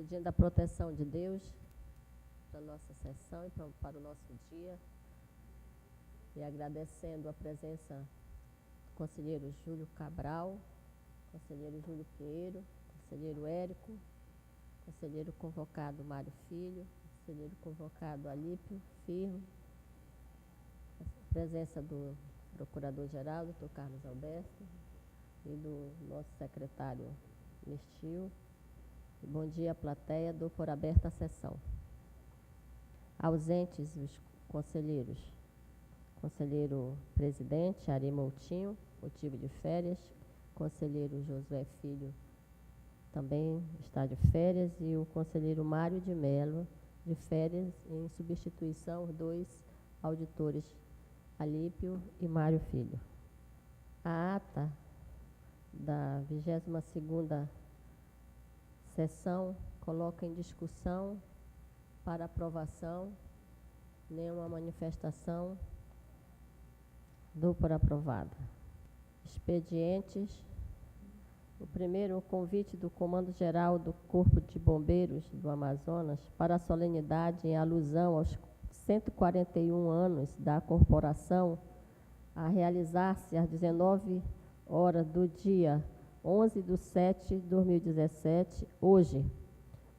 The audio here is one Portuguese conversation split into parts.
pedindo a proteção de Deus para a nossa sessão e para o nosso dia, e agradecendo a presença do conselheiro Júlio Cabral, conselheiro Júlio Pinheiro, conselheiro Érico, conselheiro convocado Mário Filho, conselheiro convocado Alípio Firmo, a presença do procurador-geral, doutor Carlos Alberto, e do nosso secretário Mistil. Bom dia, plateia. Dou por aberta a sessão. Ausentes os conselheiros. Conselheiro presidente, Ari Moutinho, motivo de férias. Conselheiro Josué Filho, também está de férias. E o conselheiro Mário de Mello, de férias, em substituição, os dois auditores, Alípio e Mário Filho. A ata da 22ª sessão coloca em discussão para aprovação, nenhuma manifestação, dou por aprovada. Expedientes. O primeiro, o convite do Comando Geral do Corpo de Bombeiros do Amazonas para a solenidade em alusão aos 141 anos da corporação, a realizar-se às 19 horas do dia 11/7/2017, hoje,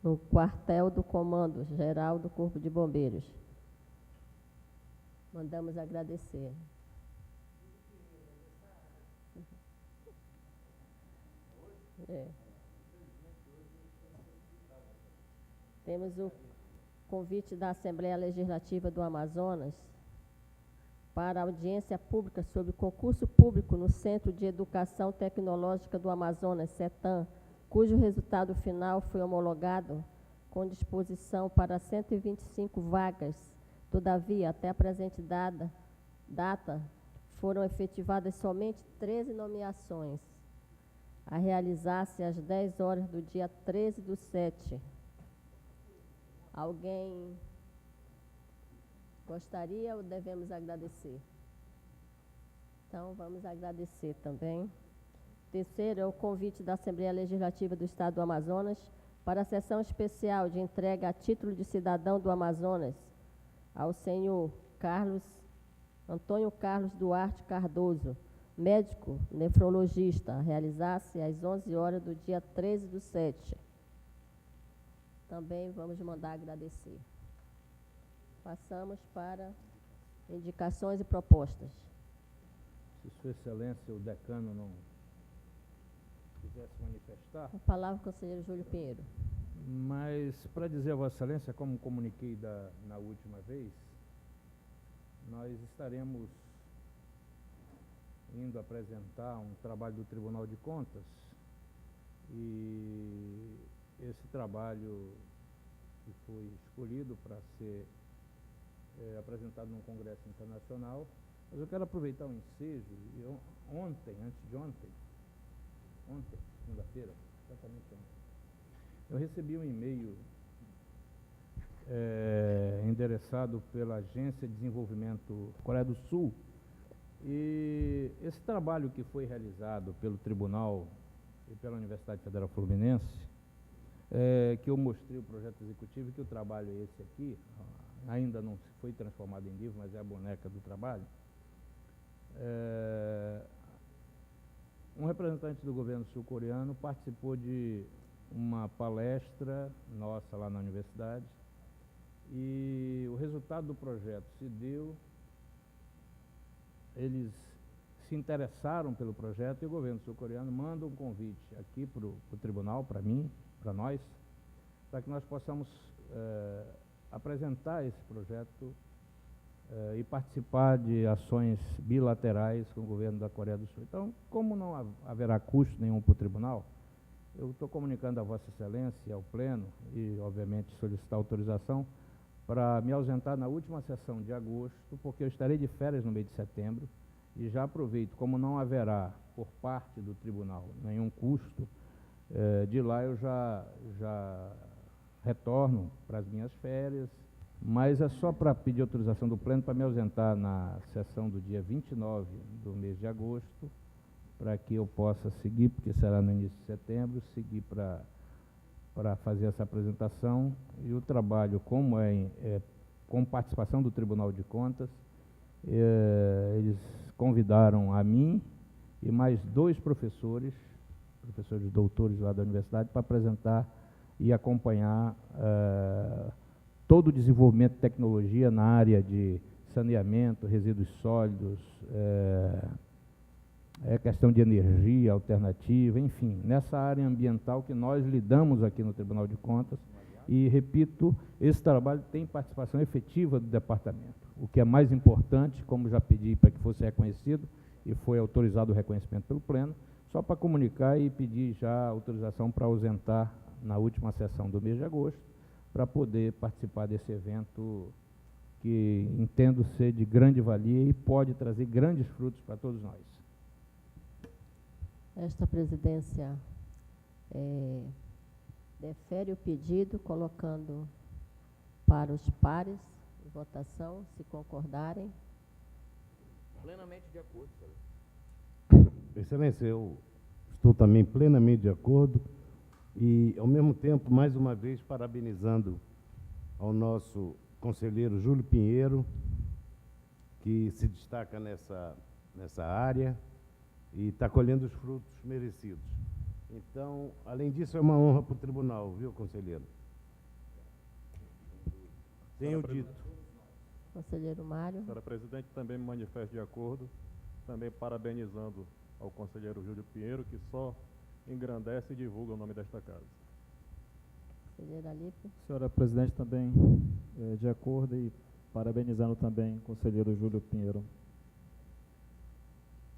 no quartel do Comando Geral do Corpo de Bombeiros. Mandamos agradecer. Temos o convite da Assembleia Legislativa do Amazonas para audiência pública sobre concurso público no Centro de Educação Tecnológica do Amazonas, CETAM, cujo resultado final foi homologado com disposição para 125 vagas. Todavia, até a presente data, foram efetivadas somente 13 nomeações, a realizar-se às 10 horas do dia 13/7. Alguém gostaria ou devemos agradecer? Então, vamos agradecer também. Terceiro é o convite da Assembleia Legislativa do Estado do Amazonas para a sessão especial de entrega a título de cidadão do Amazonas ao senhor Antônio Carlos Duarte Cardoso, médico nefrologista, a realizar-se às 11 horas do dia 13/7. Também vamos mandar agradecer. Passamos para indicações e propostas. Se Sua Excelência, o decano, não quiser se manifestar. A palavra, conselheiro Júlio Pinheiro. Mas, para dizer a Vossa Excelência, como comuniquei na última vez, nós estaremos indo apresentar um trabalho do Tribunal de Contas, e esse trabalho que foi escolhido para ser apresentado num congresso internacional. Mas eu quero aproveitar o ensejo, e ontem, segunda-feira, exatamente ontem, eu recebi um e-mail endereçado pela Agência de Desenvolvimento Coreia do Sul, e esse trabalho que foi realizado pelo Tribunal e pela Universidade Federal Fluminense, que eu mostrei o projeto executivo, e que o trabalho é esse aqui, ainda não foi transformado em livro, mas é a boneca do trabalho. Um representante do governo sul-coreano participou de uma palestra nossa lá na universidade, e o resultado do projeto se deu. Eles se interessaram pelo projeto, e o governo sul-coreano manda um convite aqui para o tribunal, para mim, para nós, para que nós possamos apresentar esse projeto e participar de ações bilaterais com o governo da Coreia do Sul. Então, como não haverá custo nenhum para o tribunal, eu estou comunicando a Vossa Excelência e ao Pleno, e obviamente solicitar autorização para me ausentar na última sessão de agosto, porque eu estarei de férias no mês de setembro, e já aproveito, como não haverá por parte do tribunal nenhum custo, de lá eu já retorno para as minhas férias, mas é só para pedir autorização do Pleno para me ausentar na sessão do dia 29 do mês de agosto, para que eu possa seguir, porque será no início de setembro, seguir para para fazer essa apresentação, e o trabalho, como com participação do Tribunal de Contas, eles convidaram a mim e mais 2 professores doutores lá da universidade, para apresentar e acompanhar todo o desenvolvimento de tecnologia na área de saneamento, resíduos sólidos, questão de energia alternativa, enfim, nessa área ambiental que nós lidamos aqui no Tribunal de Contas. E, repito, esse trabalho tem participação efetiva do departamento, o que é mais importante, como já pedi para que fosse reconhecido, e foi autorizado o reconhecimento pelo Pleno, só para comunicar e pedir já autorização para ausentar na última sessão do mês de agosto, para poder participar desse evento que entendo ser de grande valia e pode trazer grandes frutos para todos nós. Esta presidência defere o pedido, colocando para os pares em votação, se concordarem. Plenamente de acordo, senhor. Excelência, eu estou também plenamente de acordo e, ao mesmo tempo, mais uma vez, parabenizando ao nosso conselheiro Júlio Pinheiro, que se destaca nessa área e está colhendo os frutos merecidos. Então, além disso, é uma honra para o tribunal, viu, conselheiro? Tenho dito. Conselheiro Mário. Senhora presidente, também me manifesto de acordo, também parabenizando ao conselheiro Júlio Pinheiro, que só engrandece e divulga o nome desta casa. Conselheiro Alípio. Senhora presidente, também de acordo e parabenizando também o conselheiro Júlio Pinheiro.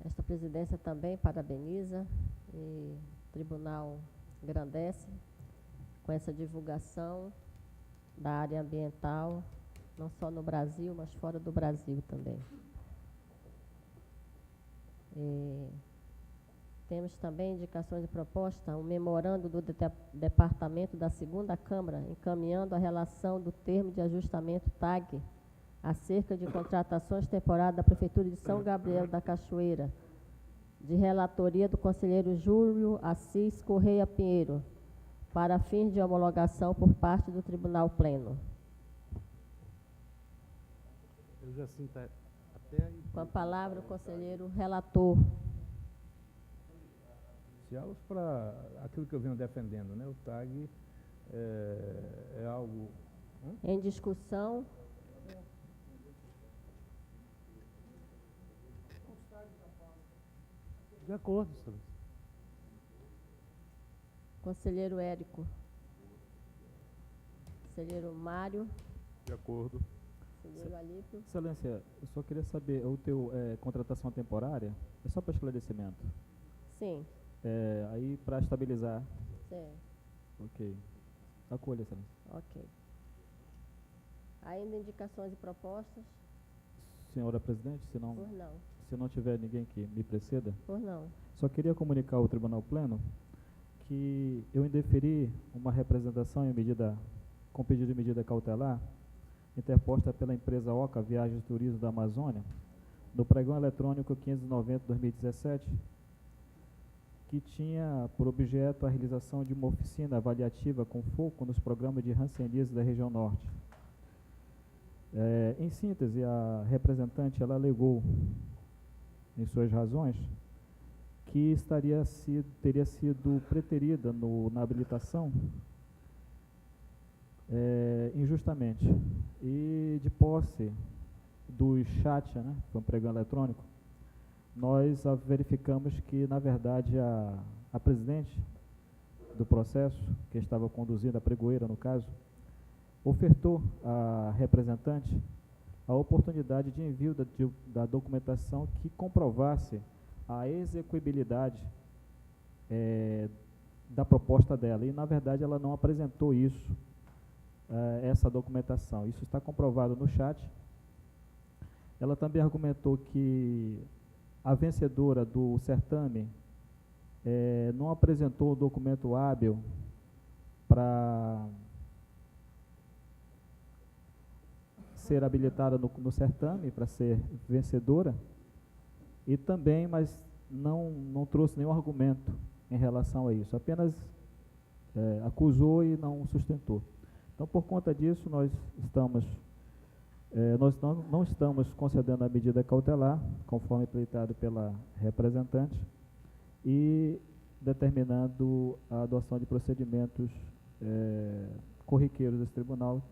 Esta presidência também parabeniza e o tribunal engrandece com essa divulgação da área ambiental, não só no Brasil, mas fora do Brasil também. Temos também indicações de proposta, um memorando do Departamento da 2ª Câmara, encaminhando a relação do termo de ajustamento TAG acerca de contratações temporárias da Prefeitura de São Gabriel da Cachoeira, de relatoria do conselheiro Júlio Assis Correia Pinheiro, para fins de homologação por parte do Tribunal Pleno. Eu já sinto até aí. Com a palavra o conselheiro relator. Para aquilo que eu venho defendendo, né? O TAG é algo... Em discussão. De acordo, senhor. Conselheiro Érico. Conselheiro Mário. De acordo. Conselheiro Alípio. Excelência, eu só queria saber, o teu contratação temporária, é só para esclarecimento? Sim. Aí para estabilizar. Sim. Ok. Acolha, excelência. Ok. Ainda indicações e propostas? Senhora presidente, Por não. se não tiver ninguém que me preceda, Por não. só queria comunicar ao Tribunal Pleno que eu indeferi uma representação com pedido de medida cautelar interposta pela empresa Oca Viagens e Turismo da Amazônia no pregão eletrônico 590/2017, que tinha por objeto a realização de uma oficina avaliativa com foco nos programas de ranceníase da região norte. Em síntese, a representante ela alegou, em suas razões, que teria sido preterida na habilitação injustamente. E de posse do chat, né, foi um pregão eletrônico, nós verificamos que, na verdade, a presidente do processo, que estava conduzindo a pregoeira, no caso, ofertou à representante a oportunidade de envio da documentação que comprovasse a execuibilidade da proposta dela. E, na verdade, ela não apresentou essa documentação. Isso está comprovado no chat. Ela também argumentou que a vencedora do certame não apresentou o documento hábil para ser habilitada no certame, para ser vencedora, e também, mas não trouxe nenhum argumento em relação a isso, apenas acusou e não sustentou. Então, por conta disso, nós não estamos concedendo a medida cautelar, conforme pleiteado pela representante, e determinando a adoção de procedimentos corriqueiros desse tribunal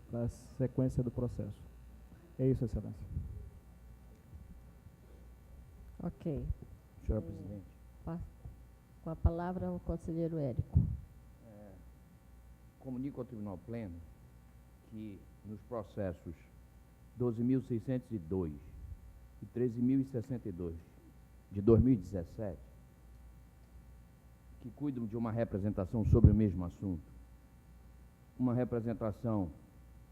para a sequência do processo. É isso, Excelência. Ok. Senhora presidente. Com a palavra, o conselheiro Érico. Comunico ao Tribunal Pleno que nos processos 12.602 e 13.062 de 2017, que cuidam de uma representação sobre o mesmo assunto, uma representação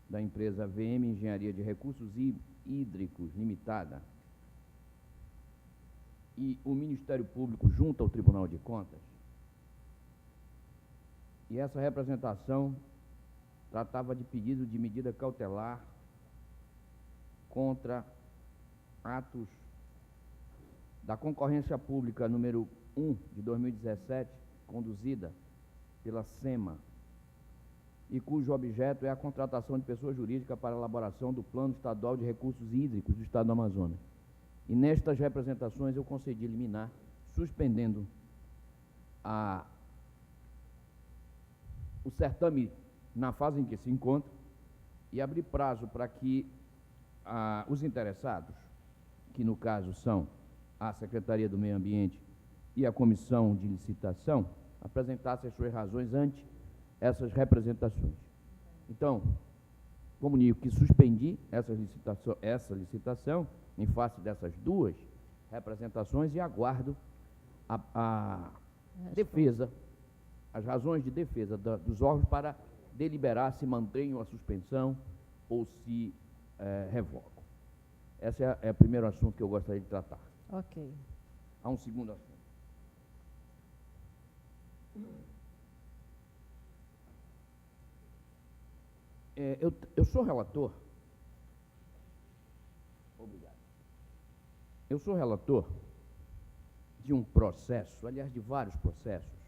da empresa VM Engenharia de Recursos Hídricos Limitada e o Ministério Público junto ao Tribunal de Contas. E essa representação tratava de pedido de medida cautelar contra atos da concorrência pública número 1 de 2017, conduzida pela SEMA, e cujo objeto é a contratação de pessoa jurídica para a elaboração do Plano Estadual de Recursos Hídricos do Estado do Amazonas. E nestas representações eu concedi liminar, suspendendo o certame na fase em que se encontra e abrir prazo para que os interessados, que no caso são a Secretaria do Meio Ambiente e a Comissão de Licitação, apresentassem as suas razões ante essas representações. Então, comunico que suspendi essa licitação em face dessas duas representações e aguardo a defesa, as razões de defesa dos órgãos para deliberar se mantenham a suspensão ou se revogam. Esse é o primeiro assunto que eu gostaria de tratar. Ok. Há um segundo assunto. Eu sou relator. Obrigado. Eu sou relator de um processo, aliás, de vários processos,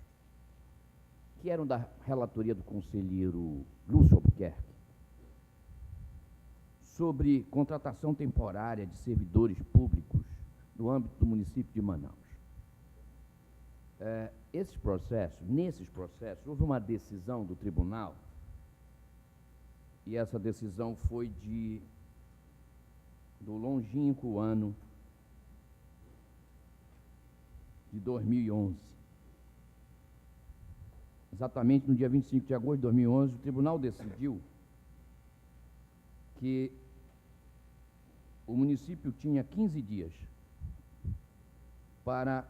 que eram da relatoria do conselheiro Lúcio Albuquerque, sobre contratação temporária de servidores públicos no âmbito do município de Manaus. Nesses processos, houve uma decisão do tribunal, e essa decisão foi do longínquo ano de 2011. Exatamente no dia 25 de agosto de 2011, o tribunal decidiu que o município tinha 15 dias para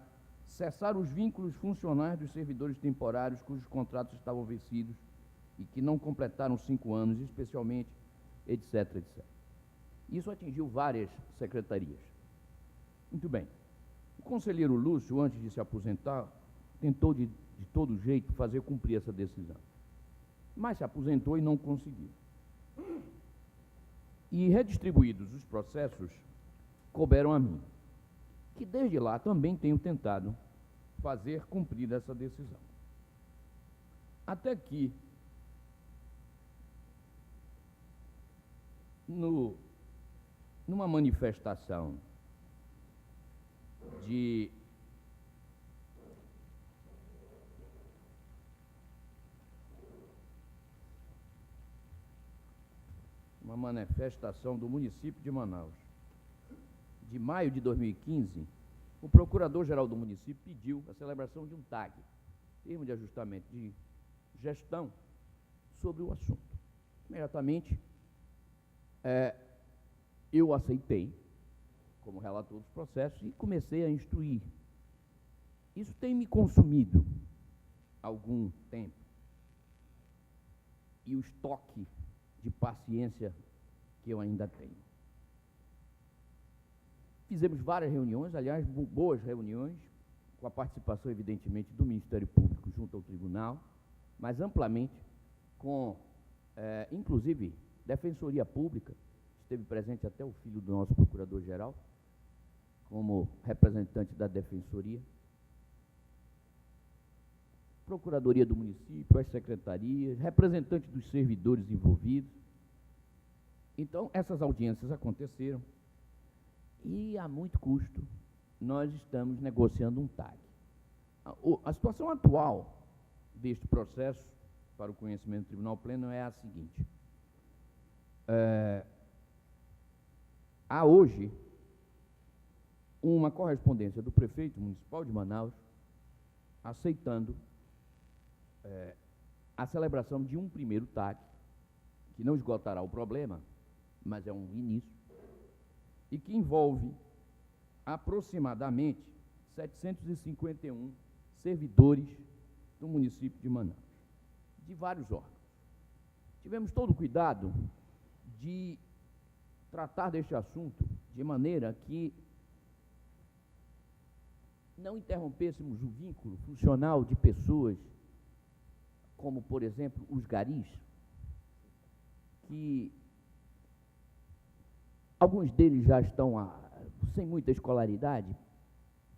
cessar os vínculos funcionais dos servidores temporários cujos contratos estavam vencidos e que não completaram 5 anos, especialmente, etc, etc. Isso atingiu várias secretarias. Muito bem. O conselheiro Lúcio, antes de se aposentar, tentou de todo jeito fazer cumprir essa decisão. Mas se aposentou e não conseguiu. E redistribuídos os processos, couberam a mim, que desde lá também tenho tentado fazer cumprir essa decisão. Até que, numa manifestação do município de Manaus, de maio de 2015, o procurador-geral do município pediu a celebração de um TAG, termo de ajustamento de gestão, sobre o assunto. Imediatamente, eu aceitei, como relator dos processos, e comecei a instruir. Isso tem me consumido algum tempo. E o estoque de paciência que eu ainda tenho. Fizemos várias reuniões, aliás, boas reuniões, com a participação, evidentemente, do Ministério Público junto ao Tribunal, mas amplamente com, inclusive, Defensoria Pública, esteve presente até o filho do nosso Procurador-Geral, como representante da Defensoria. Procuradoria do município, as secretarias, representantes dos servidores envolvidos. Então, essas audiências aconteceram e, a muito custo, nós estamos negociando um TAG. A situação atual deste processo, para o conhecimento do Tribunal Pleno, é a seguinte. Há hoje uma correspondência do prefeito municipal de Manaus aceitando a celebração de um primeiro TAG, que não esgotará o problema, mas é um início, e que envolve aproximadamente 751 servidores do município de Manaus, de vários órgãos. Tivemos todo o cuidado de tratar deste assunto de maneira que não interrompêssemos o vínculo funcional de pessoas, como, por exemplo, os garis, que alguns deles já estão sem muita escolaridade,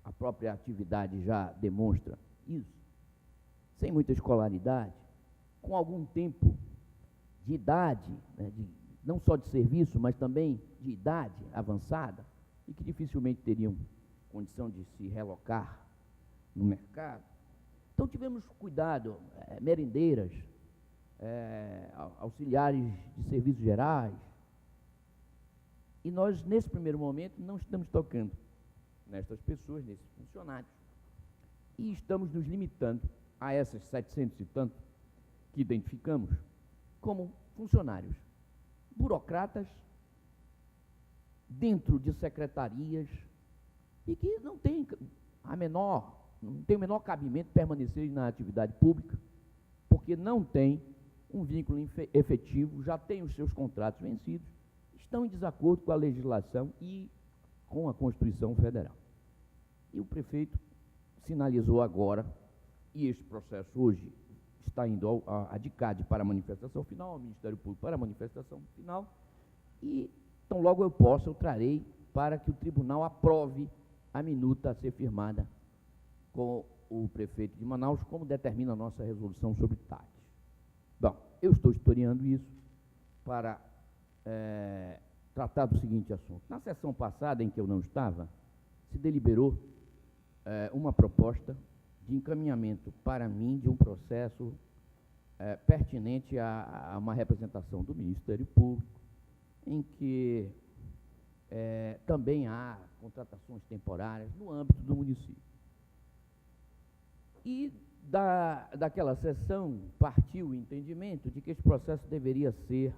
a própria atividade já demonstra isso, sem muita escolaridade, com algum tempo de idade, né, não só de serviço, mas também de idade avançada, e que dificilmente teriam condição de se relocar no mercado. Então, tivemos cuidado, merendeiras, auxiliares de serviços gerais, e nós, nesse primeiro momento, não estamos tocando nestas pessoas, nesses funcionários, e estamos nos limitando a essas 700 e tanto que identificamos como funcionários, burocratas, dentro de secretarias, e que não tem o menor cabimento permanecer na atividade pública, porque não tem um vínculo efetivo, já tem os seus contratos vencidos, estão em desacordo com a legislação e com a Constituição Federal. E o prefeito sinalizou agora, e este processo hoje está indo a DICAD para a manifestação final, ao Ministério Público para a manifestação final, e então logo eu trarei para que o tribunal aprove a minuta a ser firmada com o prefeito de Manaus, como determina a nossa resolução sobre TAG. Bom, eu estou historiando isso para tratar do seguinte assunto. Na sessão passada, em que eu não estava, se deliberou uma proposta de encaminhamento para mim de um processo pertinente a uma representação do Ministério Público, em que também há contratações temporárias no âmbito do município. E daquela sessão partiu o entendimento de que esse processo deveria ser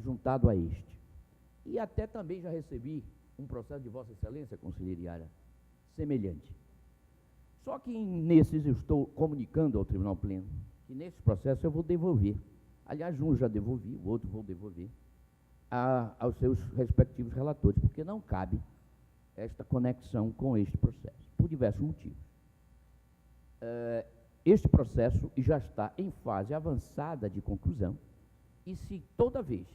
juntado a este. E até também já recebi um processo de Vossa Excelência, conselheira Yara, semelhante. Só que nesses eu estou comunicando ao Tribunal Pleno que nesse processo eu vou devolver. Aliás, um já devolvi, o outro vou devolver aos seus respectivos relatores, porque não cabe esta conexão com este processo, por diversos motivos. Este processo já está em fase avançada de conclusão, e se toda vez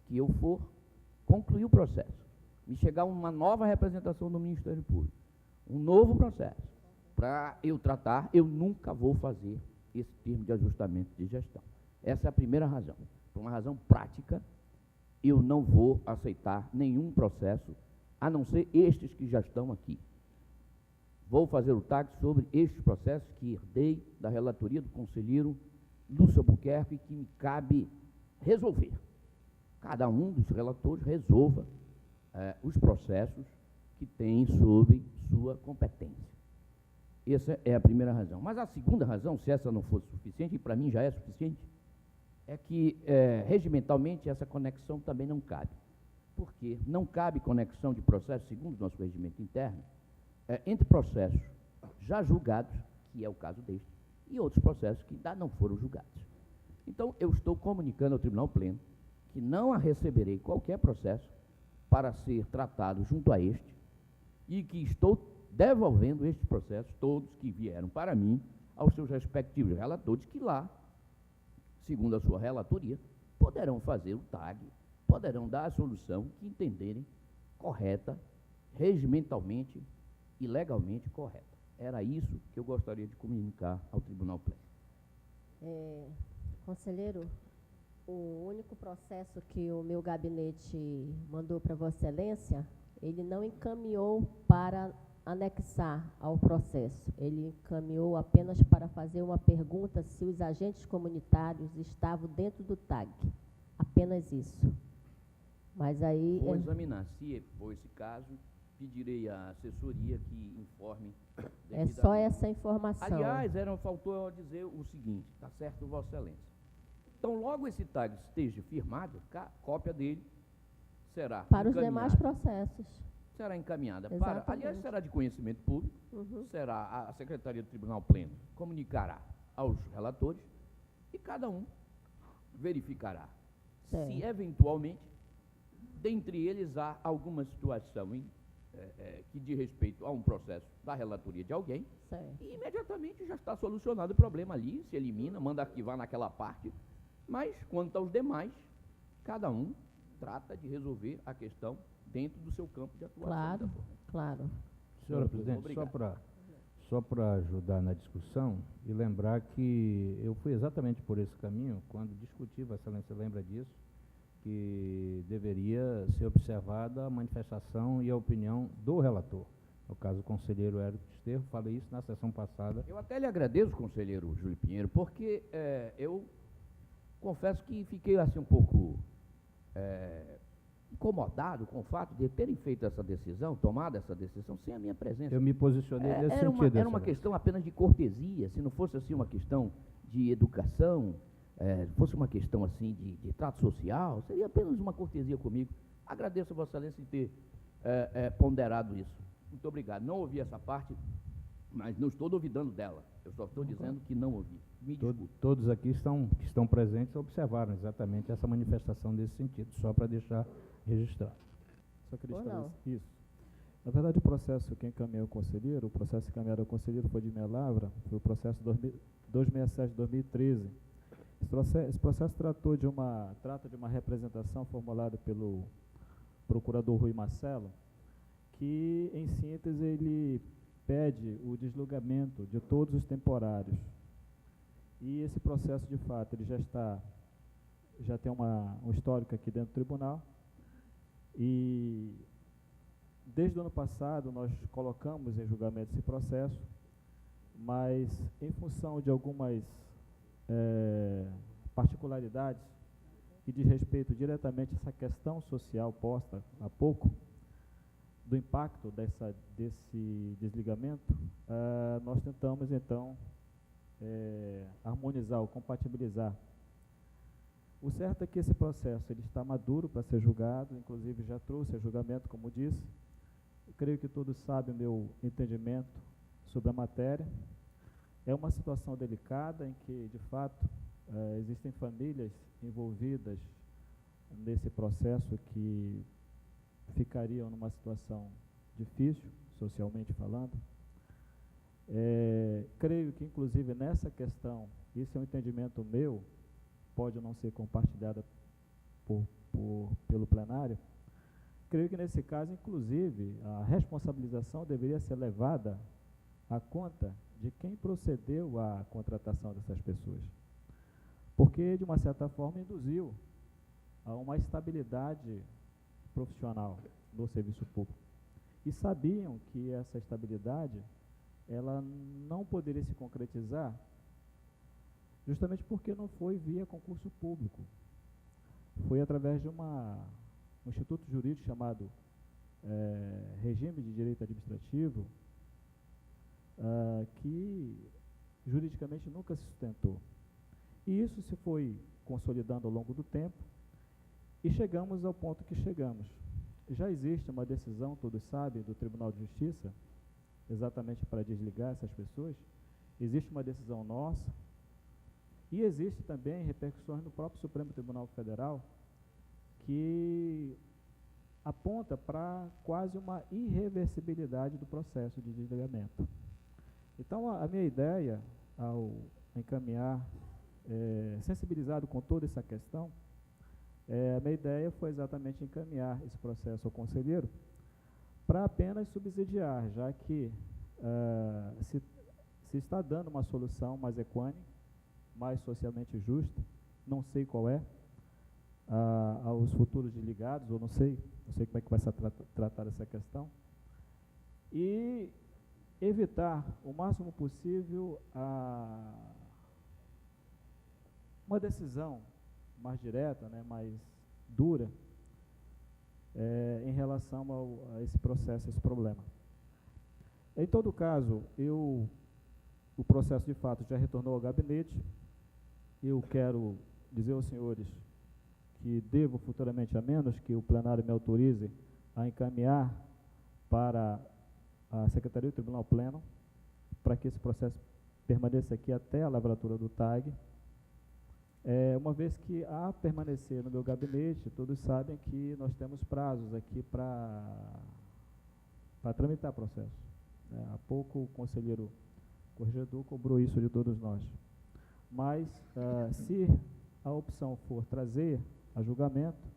que eu for concluir o processo, me chegar uma nova representação do Ministério Público, um novo processo, para eu tratar, eu nunca vou fazer esse termo de ajustamento de gestão. Essa é a primeira razão. Por uma razão prática, eu não vou aceitar nenhum processo, a não ser estes que já estão aqui. Vou fazer o TAG sobre estes processos que herdei da relatoria do conselheiro Lúcio Albuquerque, que me cabe resolver. Cada um dos relatores resolva os processos que tem sob sua competência. Essa é a primeira razão. Mas a segunda razão, se essa não fosse suficiente, e para mim já é suficiente, é que, regimentalmente, essa conexão também não cabe. Por quê? Não cabe conexão de processos, segundo o nosso regimento interno, entre processos já julgados, que é o caso deste, e outros processos que ainda não foram julgados. Então, eu estou comunicando ao Tribunal Pleno que não receberei qualquer processo para ser tratado junto a este, e que estou devolvendo estes processos, todos que vieram para mim, aos seus respectivos relatores, que lá, segundo a sua relatoria, poderão fazer o TAG, poderão dar a solução que entenderem correta, regimentalmente e legalmente correta. Era isso que eu gostaria de comunicar ao Tribunal Pleno. Conselheiro, o único processo que o meu gabinete mandou para Vossa Excelência, ele não encaminhou para anexar ao processo. Ele encaminhou apenas para fazer uma pergunta se os agentes comunitários estavam dentro do TAG. Apenas isso. Mas aí... Vou examinar. Se for esse caso, pedirei à assessoria que informe. É só essa informação. Aliás, faltou dizer o seguinte, tá certo, Vossa Excelência. Então, logo esse TAG esteja firmado, cópia dele será para os demais processos. Será encaminhada Exatamente. para... Aliás, será de conhecimento público, será a Secretaria do Tribunal Pleno comunicará aos relatores e cada um verificará se, eventualmente, dentre eles há alguma situação que diz respeito a um processo da relatoria de alguém, e imediatamente já está solucionado o problema ali, se elimina, manda arquivar naquela parte, mas quanto aos demais, cada um trata de resolver a questão dentro do seu campo de atuação. Claro, claro. Senhora presidente, só para ajudar na discussão e lembrar que eu fui exatamente por esse caminho quando discuti, Vossa Excelência lembra disso, que deveria ser observada a manifestação e a opinião do relator. No caso, o conselheiro Érico Desterro, falei isso na sessão passada. Eu até lhe agradeço, conselheiro Júlio Pinheiro, porque eu confesso que fiquei assim um pouco incomodado com o fato de terem feito essa decisão, tomado essa decisão, sem a minha presença. Eu me posicionei nesse sentido. Era uma questão apenas de cortesia, se não fosse assim uma questão de educação, fosse uma questão assim de trato social, seria apenas uma cortesia comigo. Agradeço a Vossa Excelência de ter ponderado isso. Muito obrigado. Não ouvi essa parte, mas não estou duvidando dela. Eu só estou dizendo que não ouvi. Me desculpe. Todos aqui que estão presentes observaram exatamente essa manifestação nesse sentido, só para deixar registrado. Só queria esclarecer isso. Na verdade, o processo que encaminhou o conselheiro, o processo encaminhado ao conselheiro foi de minha lavra, foi o processo 267-2013. Esse processo trata de uma representação formulada pelo procurador Rui Marcelo, que, em síntese, ele pede o desligamento de todos os temporários. E esse processo, de fato, ele já tem um histórico aqui dentro do tribunal. E, desde o ano passado, nós colocamos em julgamento esse processo, mas, em função de algumas particularidades que diz respeito diretamente a essa questão social posta há pouco, do impacto desse desligamento, nós tentamos, então, harmonizar ou compatibilizar. O certo é que esse processo ele está maduro para ser julgado, inclusive já trouxe a julgamento, como disse. Eu creio que todos sabem o meu entendimento sobre a matéria. É uma situação delicada em que, de fato, existem famílias envolvidas nesse processo que ficariam numa situação difícil, socialmente falando. Creio que, inclusive, nessa questão, isso é um entendimento meu, pode não ser compartilhado pelo plenário. Creio que, nesse caso, inclusive, a responsabilização deveria ser levada à conta de quem procedeu à contratação dessas pessoas. Porque, de uma certa forma, induziu a uma estabilidade profissional no serviço público. E sabiam que essa estabilidade ela não poderia se concretizar justamente porque não foi via concurso público. Foi através de um instituto jurídico chamado Regime de Direito Administrativo, que juridicamente nunca se sustentou. E isso se foi consolidando ao longo do tempo e chegamos ao ponto que chegamos. Já existe uma decisão, todos sabem, do Tribunal de Justiça, exatamente para desligar essas pessoas. Existe uma decisão nossa e existe também repercussões no próprio Supremo Tribunal Federal que aponta para quase uma irreversibilidade do processo de desligamento. Então, a minha ideia, ao encaminhar, sensibilizado com toda essa questão, a minha ideia foi exatamente encaminhar esse processo ao conselheiro para apenas subsidiar, já que se está dando uma solução mais equânime mais socialmente justa, não sei qual é, aos futuros desligados, ou não sei como é que vai ser tratar essa questão, e evitar o máximo possível uma decisão mais direta, né, mais dura, em relação a esse processo, a esse problema. Em todo caso, o processo de fato já retornou ao gabinete. Eu quero dizer aos senhores que devo futuramente, a menos que o plenário me autorize a encaminhar para a Secretaria do Tribunal Pleno, para que esse processo permaneça aqui até a lavratura do TAG. Uma vez que, a permanecer no meu gabinete, todos sabem que nós temos prazos aqui para tramitar processo. Há pouco o conselheiro corregedor cobrou isso de todos nós. Mas, se a opção for trazer a julgamento,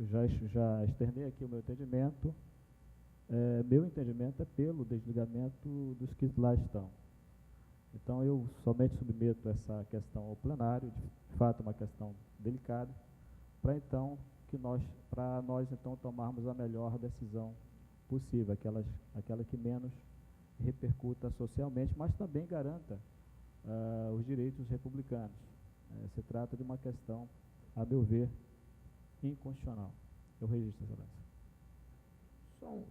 já externei aqui o meu entendimento. Meu entendimento é pelo desligamento dos que lá estão. Então, eu somente submeto essa questão ao plenário, de fato uma questão delicada, para nós então tomarmos a melhor decisão possível, aquela que menos repercuta socialmente, mas também garanta os direitos republicanos. Se trata de uma questão, a meu ver, inconstitucional. Eu registro, Excelência.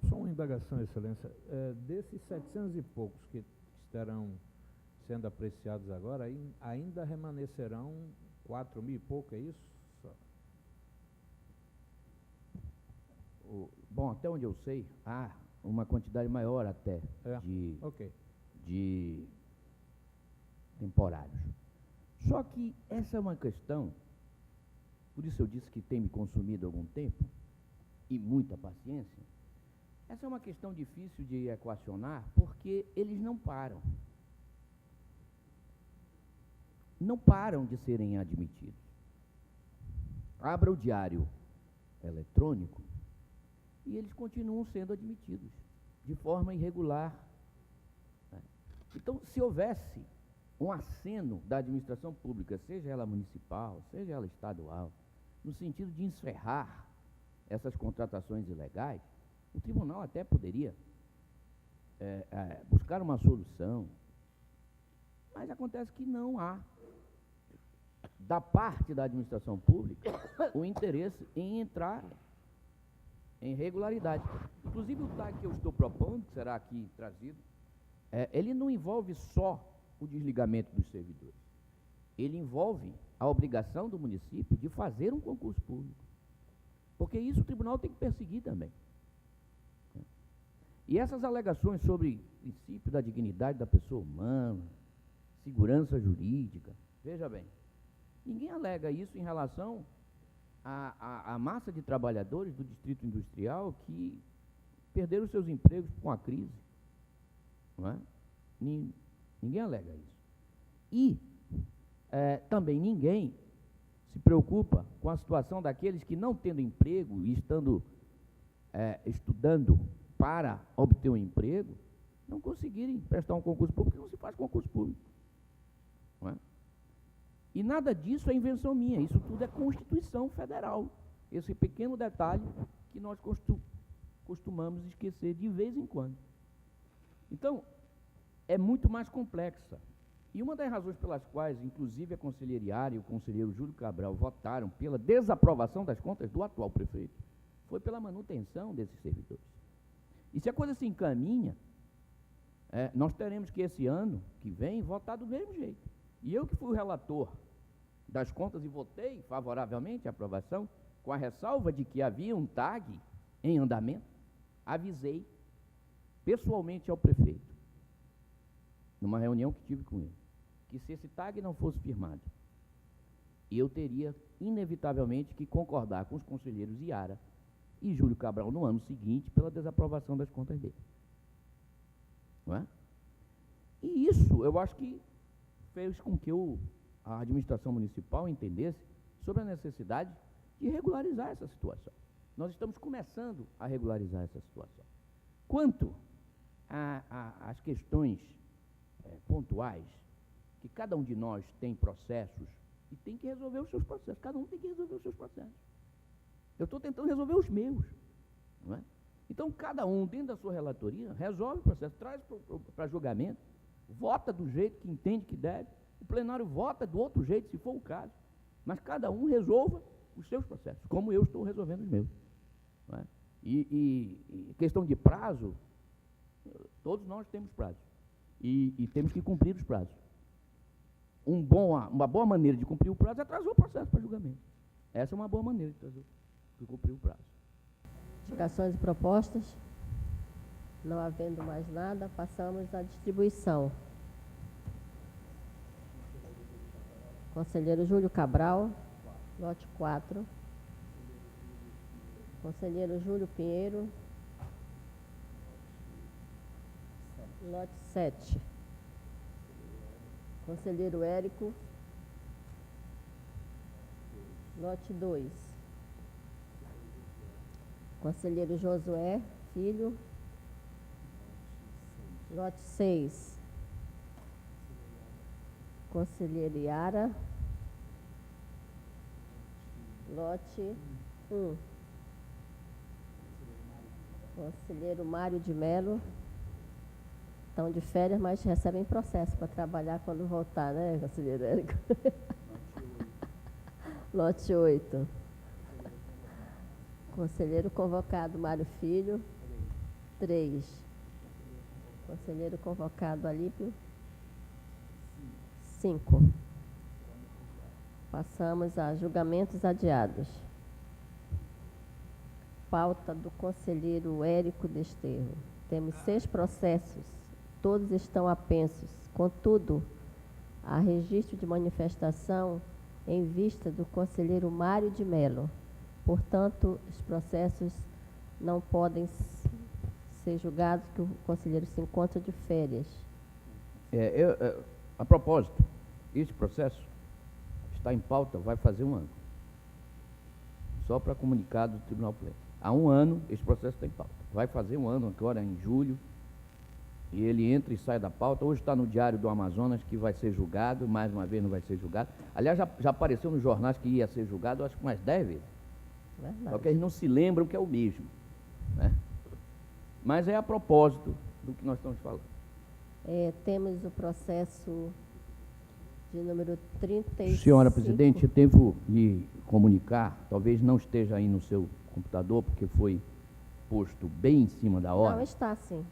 Só uma indagação, Excelência. Desses 700 e poucos que estarão sendo apreciados agora, ainda remanescerão 4.000 e pouco, é isso? Bom, até onde eu sei, há uma quantidade maior até de temporários. Só que essa é uma questão, por isso eu disse que tem me consumido algum tempo e muita paciência. Essa é uma questão difícil de equacionar, porque eles não param. Não param de serem admitidos. Abra o diário eletrônico e eles continuam sendo admitidos de forma irregular. Então, se houvesse um aceno da administração pública, seja ela municipal, seja ela estadual, no sentido de encerrar essas contratações ilegais, o tribunal até poderia buscar uma solução, mas acontece que não há, da parte da administração pública, o interesse em entrar em regularidade. Inclusive o TAG que eu estou propondo, que será aqui trazido, ele não envolve só o desligamento dos servidores. Ele envolve a obrigação do município de fazer um concurso público. Porque isso o tribunal tem que perseguir também. E essas alegações sobre princípio da dignidade da pessoa humana, segurança jurídica, veja bem, ninguém alega isso em relação à massa de trabalhadores do distrito industrial que perderam seus empregos com a crise. Não é? Ninguém alega isso. E também ninguém se preocupa com a situação daqueles que, não tendo emprego e estando estudando para obter um emprego, não conseguirem prestar um concurso público, porque não se faz concurso público. Não é? E nada disso é invenção minha, isso tudo é Constituição Federal. Esse pequeno detalhe que nós costumamos esquecer de vez em quando. Então, é muito mais complexa. E uma das razões pelas quais, inclusive, a conselheira Iara e o conselheiro Júlio Cabral votaram pela desaprovação das contas do atual prefeito, foi pela manutenção desses servidores. E se a coisa se encaminha, nós teremos que, esse ano que vem, votar do mesmo jeito. E eu, que fui o relator das contas e votei favoravelmente a aprovação, com a ressalva de que havia um TAG em andamento, avisei pessoalmente ao prefeito, numa reunião que tive com ele, que se esse TAG não fosse firmado, eu teria inevitavelmente que concordar com os conselheiros Iara e Júlio Cabral no ano seguinte pela desaprovação das contas dele. Não é? E isso, eu acho que fez com que a administração municipal entendesse sobre a necessidade de regularizar essa situação. Nós estamos começando a regularizar essa situação. Quanto às questões pontuais que cada um de nós tem processos e tem que resolver os seus processos. Cada um tem que resolver os seus processos. Eu estou tentando resolver os meus, não é? Então, cada um, dentro da sua relatoria, resolve o processo, traz para julgamento, vota do jeito que entende que deve, o plenário vota do outro jeito, se for o caso, mas cada um resolva os seus processos, como eu estou resolvendo os meus, não é? E questão de prazo, todos nós temos prazo, e temos que cumprir os prazos. Uma boa maneira de cumprir o prazo é trazer o processo para julgamento. Essa é uma boa maneira de cumprir o prazo. Indicações e propostas? Não havendo mais nada, passamos à distribuição. Conselheiro Júlio Cabral, lote 4. Conselheiro Júlio Pinheiro, lote 7. Conselheiro Érico, lote 2. Conselheiro Josué Filho, lote 6. Conselheiro Yara, lote 1. Conselheiro Mário de Melo, estão de férias, mas recebem processo para trabalhar quando voltar, né, conselheiro Érico? Lote 8. Conselheiro convocado Mário Filho, 3. Conselheiro convocado Alípio, 5. Passamos a julgamentos adiados. Pauta do conselheiro Érico Desterro. Temos 6 processos, todos estão apensos. Contudo, há registro de manifestação em vista do conselheiro Mário de Melo. Portanto, os processos não podem ser julgados, que o conselheiro se encontra de férias. A propósito, esse processo está em pauta, vai fazer 1 ano. Só para comunicado do Tribunal Pleno. Há 1 ano, esse processo está em pauta. Vai fazer 1 ano agora, em julho, e ele entra e sai da pauta. Hoje está no Diário do Amazonas, que vai ser julgado, mais uma vez não vai ser julgado. Aliás, já apareceu nos jornais que ia ser julgado, acho que umas 10 vezes. Verdade. Só que eles não se lembram que é o mesmo, né? Mas é a propósito do que nós estamos falando. Temos o processo de número 35. Senhora presidente, eu devo lhe comunicar, talvez não esteja aí no seu computador, porque foi posto bem em cima da hora. Não está, sim.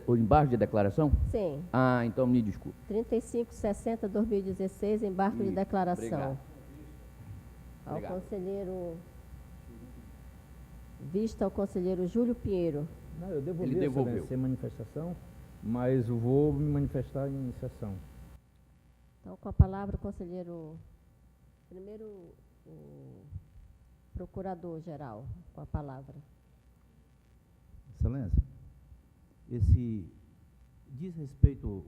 O embargo de declaração? Sim. Ah, então me desculpe. 3560-2016, embargo de declaração. Obrigado. Ao Obrigado. conselheiro... Vista ao conselheiro Júlio Pinheiro. Não, eu devolvi, Ele devolveu. Excelência, sem manifestação, mas eu vou me manifestar em sessão. Então, com a palavra, o conselheiro... Primeiro, o procurador-geral, com a palavra. Excelência, esse diz respeito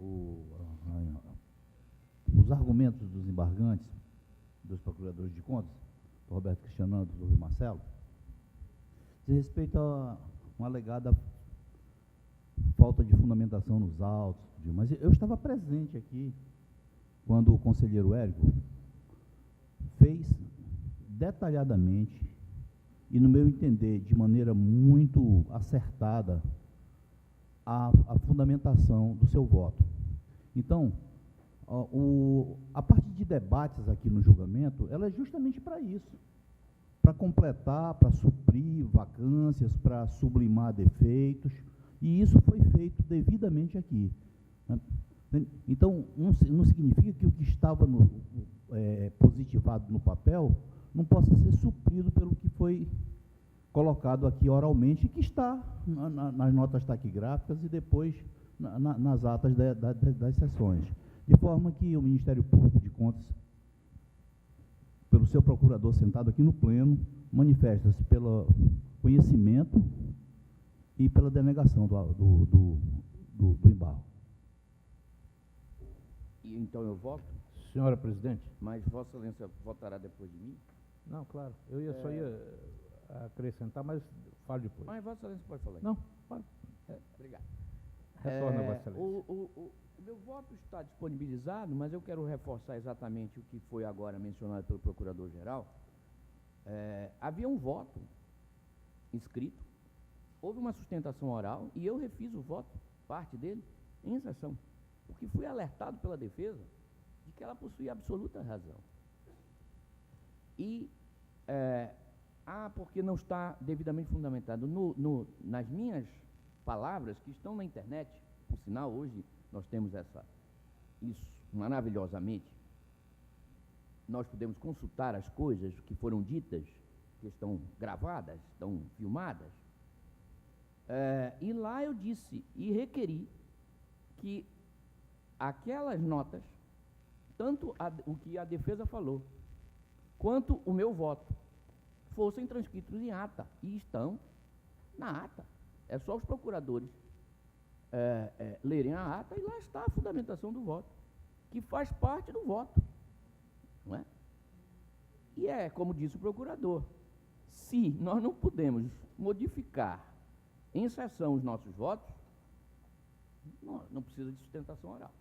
os argumentos dos embargantes, dos procuradores de contas, do Roberto Cristiano e do Rui Marcelo, diz respeito a uma alegada falta de fundamentação nos autos, mas eu estava presente aqui quando o conselheiro Érico fez detalhadamente e, no meu entender, de maneira muito acertada, a fundamentação do seu voto. Então, a parte de debates aqui no julgamento, ela é justamente para isso, para completar, para suprir vacâncias, para sublimar defeitos, e isso foi feito devidamente aqui, né? Então, não significa que o que estava positivado no papel não possa ser suprido pelo que foi colocado aqui oralmente e que está nas notas taquigráficas e depois nas atas das sessões. De forma que o Ministério Público de Contas, pelo seu procurador sentado aqui no pleno, manifesta-se pelo conhecimento e pela denegação do embargo. E então eu voto, Senhora presidente? mas Vossa Excelência votará depois de mim? Não, claro. Eu só ia acrescentar, mas falo depois. Mas Vossa Excelência pode falar. Não, pode. Obrigado. Retorna, Vossa Excelência. O meu voto está disponibilizado, mas eu quero reforçar exatamente o que foi agora mencionado pelo Procurador-Geral. Havia um voto escrito, houve uma sustentação oral e eu refiz o voto, parte dele, em sessão, porque fui alertado pela defesa de que ela possuía absoluta razão. E, porque não está devidamente fundamentado. Nas minhas palavras, que estão na internet, por sinal, hoje nós temos isso maravilhosamente, nós podemos consultar as coisas que foram ditas, que estão gravadas, estão filmadas, e lá eu disse e requeri que aquelas notas, tanto o que a defesa falou, quanto o meu voto, fossem transcritos em ata, e estão na ata. É só os procuradores lerem a ata, e lá está a fundamentação do voto, que faz parte do voto, não é? E como disse o procurador, se nós não podemos modificar em sessão os nossos votos, não precisa de sustentação oral.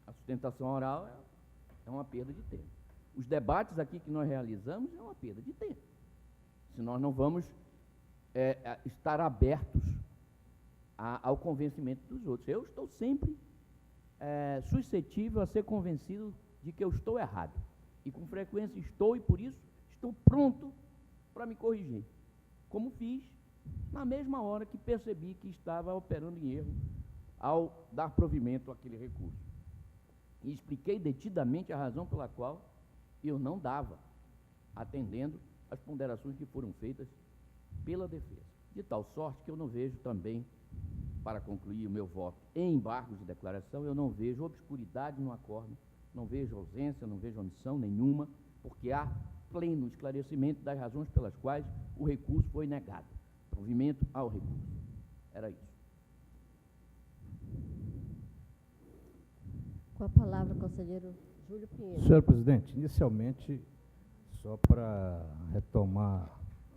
A sustentação oral é uma perda de tempo. Os debates aqui que nós realizamos é uma perda de tempo. Se nós não vamos estar abertos ao convencimento dos outros. Eu estou sempre suscetível a ser convencido de que eu estou errado. E com frequência estou, e por isso estou pronto para me corrigir. Como fiz na mesma hora que percebi que estava operando em erro ao dar provimento àquele recurso. E expliquei detidamente a razão pela qual eu não dava, atendendo às ponderações que foram feitas pela defesa. De tal sorte que eu não vejo também, para concluir o meu voto em embargos de declaração, eu não vejo obscuridade no acordo, não vejo ausência, não vejo omissão nenhuma, porque há pleno esclarecimento das razões pelas quais o recurso foi negado. Provimento ao recurso. Era isso. Com a palavra, conselheiro Júlio Pinheiro. Senhor presidente, inicialmente, só para retomar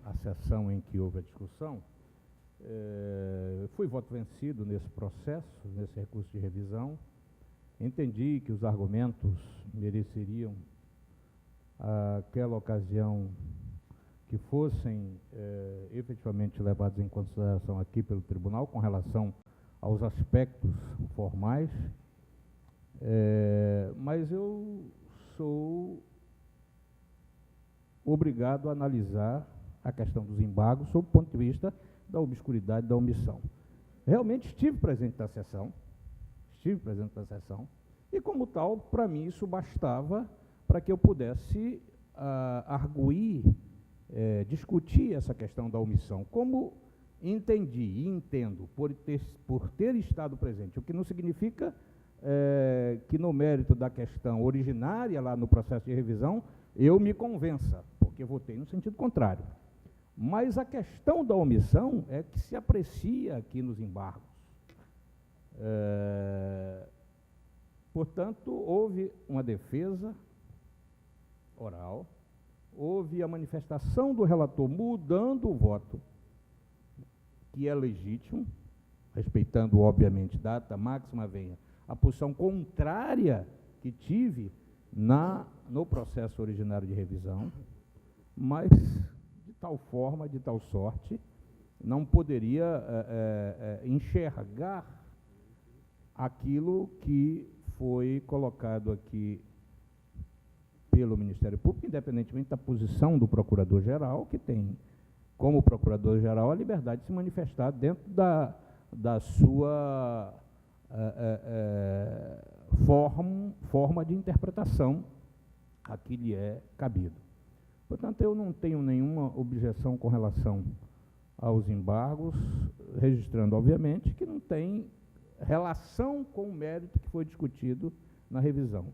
a sessão em que houve a discussão, fui voto vencido nesse processo, nesse recurso de revisão. Entendi que os argumentos mereceriam, aquela ocasião, que fossem efetivamente levados em consideração aqui pelo tribunal com relação aos aspectos formais, mas eu sou obrigado a analisar a questão dos embargos sob o ponto de vista da obscuridade, da omissão. Realmente estive presente na sessão, e como tal, para mim isso bastava para que eu pudesse arguir, discutir essa questão da omissão. Como entendi e entendo por ter estado presente, o que não significa que no mérito da questão originária lá no processo de revisão eu me convença, porque votei no sentido contrário. Mas a questão da omissão é que se aprecia aqui nos embargos. Portanto, houve uma defesa oral, houve a manifestação do relator mudando o voto, que é legítimo, respeitando, obviamente, data máxima venha, a posição contrária que tive no processo originário de revisão, mas de tal forma, de tal sorte, não poderia enxergar aquilo que foi colocado aqui pelo Ministério Público, independentemente da posição do Procurador-Geral, que tem como Procurador-Geral a liberdade de se manifestar dentro da sua forma de interpretação a que lhe é cabido. Portanto, eu não tenho nenhuma objeção com relação aos embargos, registrando, obviamente, que não tem relação com o mérito que foi discutido na revisão.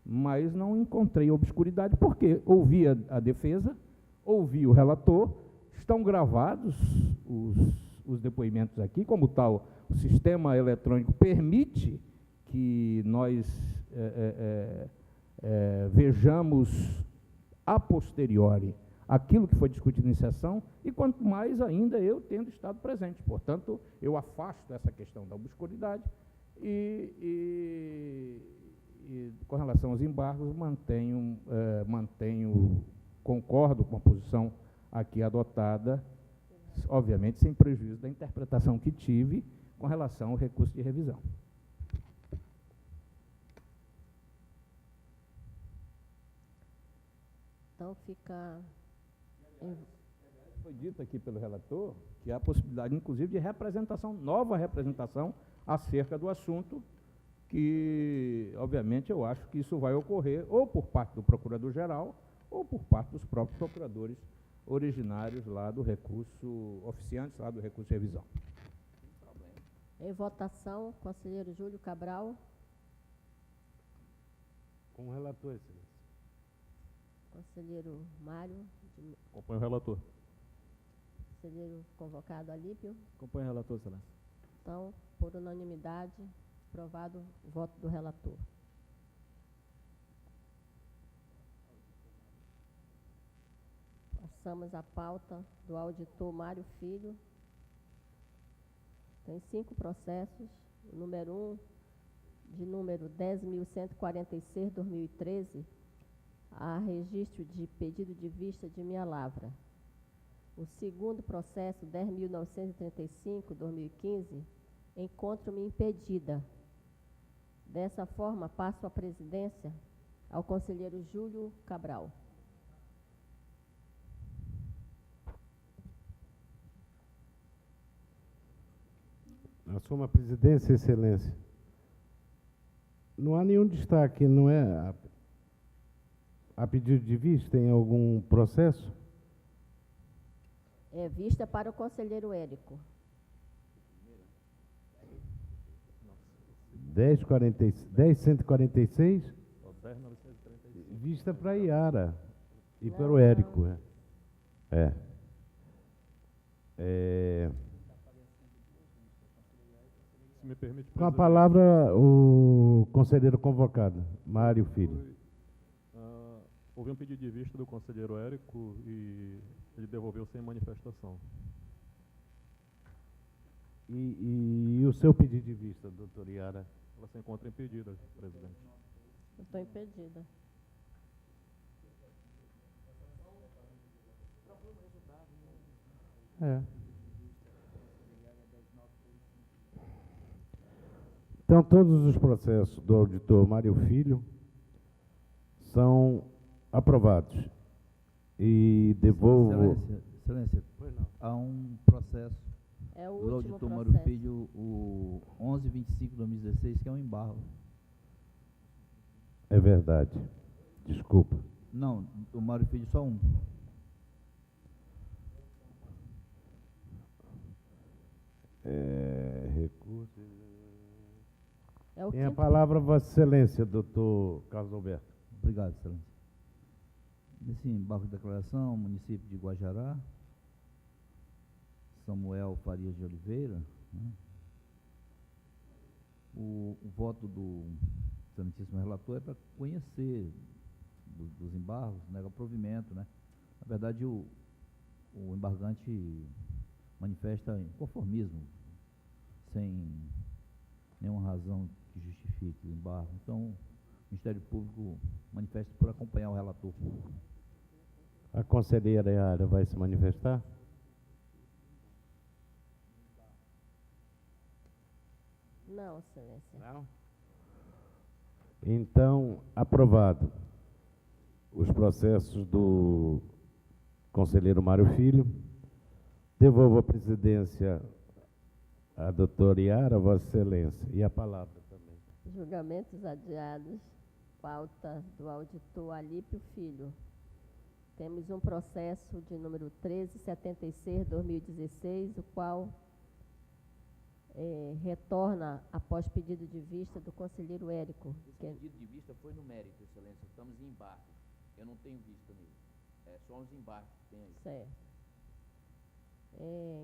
Mas não encontrei obscuridade, porque ouvi a defesa, ouvi o relator, estão gravados os depoimentos aqui, como tal, o sistema eletrônico permite que nós vejamos a posteriori aquilo que foi discutido em sessão, e quanto mais ainda eu tendo estado presente. Portanto, eu afasto essa questão da obscuridade E com relação aos embargos, concordo com a posição aqui adotada, obviamente sem prejuízo da interpretação que tive com relação ao recurso de revisão. Então fica... Foi dito aqui pelo relator que há possibilidade, inclusive, de representação, nova representação acerca do assunto, que, obviamente, eu acho que isso vai ocorrer ou por parte do Procurador-Geral ou por parte dos próprios procuradores originários lá do recurso, oficiantes lá do recurso de revisão. Em votação, conselheiro Júlio Cabral. Com o relator, excelência. Conselheiro Mário. Acompanho o relator. Conselheiro convocado Alípio. Acompanhe o relator, excelência. Então, por unanimidade, aprovado o voto do relator. Passamos à pauta do auditor Mário Filho. Tem 5 processos. O número 1, de número 10.146/2013, a registro de pedido de vista de minha lavra. O segundo processo, 10.935/2015, encontro-me impedida. Dessa forma, passo a presidência ao conselheiro Júlio Cabral. Assumo a presidência, excelência. Não há nenhum destaque, não é? A pedido de vista em algum processo? É vista para o conselheiro Érico. 10.146? Ó, 10.935. Vista para a Iara e Não, para o não. Érico. É. Se me permite, Com a presidente, palavra, o conselheiro convocado, Mário Filho. houve um pedido de vista do conselheiro Érico e ele devolveu sem manifestação. E o seu pedido de vista, doutor Iara? Ela se encontra impedida, presidente. Eu estou impedida. É. Então, todos os processos do auditor Mário Filho são aprovados. E devolvo... Excelência, Pois não. há um processo É o do último auditor Mário processo. Filho, o 1125/2016, que é um embargo. É verdade. Desculpa. Não, o Mário Filho só um. Recurso... É o Tem a quinto. palavra Vossa Excelência, doutor Carlos Alberto. Obrigado, excelência. Nesse embargo de declaração, município de Guajará, Samuel Farias de Oliveira, né? O voto do excelentíssimo relator é para conhecer dos embargos, nega provimento, né? Na verdade, o embargante manifesta inconformismo, sem nenhuma razão que justifique o embargo. Então, o Ministério Público manifesta por acompanhar o relator. A conselheira Iara vai se manifestar? Não, excelência. Não. Então, aprovado os processos do conselheiro Mário Filho. Devolvo a presidência à doutora Iara, Vossa Excelência. E a palavra também. Julgamentos adiados. Pauta do auditor Alípio Filho. Temos um processo de número 1376/2016, o qual retorna após pedido de vista do conselheiro Érico. Esse pedido de vista foi no mérito, excelência. Estamos em embargo. Eu não tenho vista nele. É só os embargos que tem aí. Certo.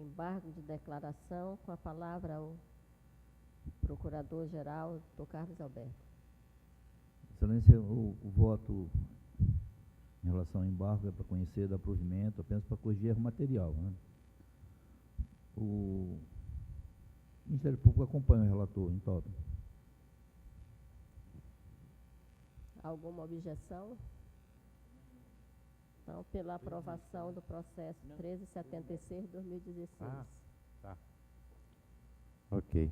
Embargo de declaração, com a palavra o Procurador-Geral, Dr. Carlos Alberto. Excelência, o voto em relação ao embargo é para conhecer do provimento, apenas para corrigir erro material, né? O Ministério Público acompanha o relator em total. Alguma objeção? Então, pela aprovação do processo 1376/2016. Tá. Ok.